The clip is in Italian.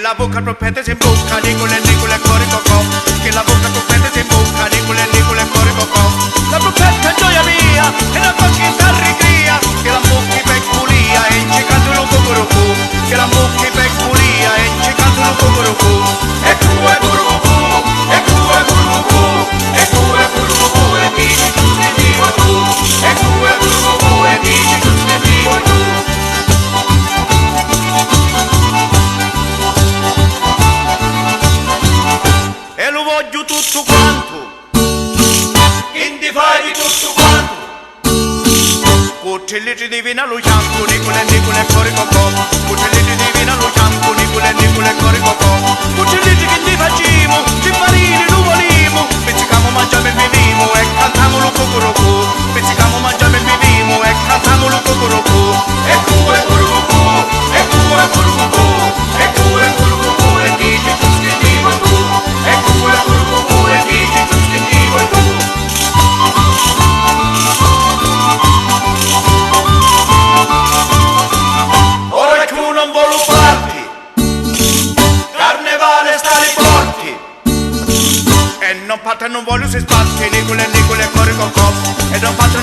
la bocca profeta si imbocca, Nicole, cuore cocò, che la bocca profeta si imbocca, Nicole, cuore cocò. La profeta gioia mia, e la bocca si arricria, che la bocca peculia, e ci canta un cucurucù, che la bocca peculia, e ci canta un cucurucù. E tu è curucù, e tu è curucù, e tu è curucù, e dici tu ne vivo tu, e tu è curucù, e dici tu ne vivo tu. E lo voglio tutto quanto, quindi fai di tutto quanto. Cuccioliti di vino allo fianco, Nicole, cuore cocò. Cuccioliti di vino allo fianco, Nicole, cuore cocò. Cuccioliti che ti facciamo, ci farine, lo volimo. Pizzicamo, mangiamo e beviamo e cantiamo lo cucurucù. Pizzicamo, mangiamo e beviamo e cantiamo lo cucurucù. E tu è curucù, e tu è curucù, e tu è curucù, e dici tu che dico tu. E tu è curucù, e dici tu che dico tu. Ora che non voglio farti, carnevale stare forti. E non parte non voglio si sbatti, Nicole, cuore cocò. E non parte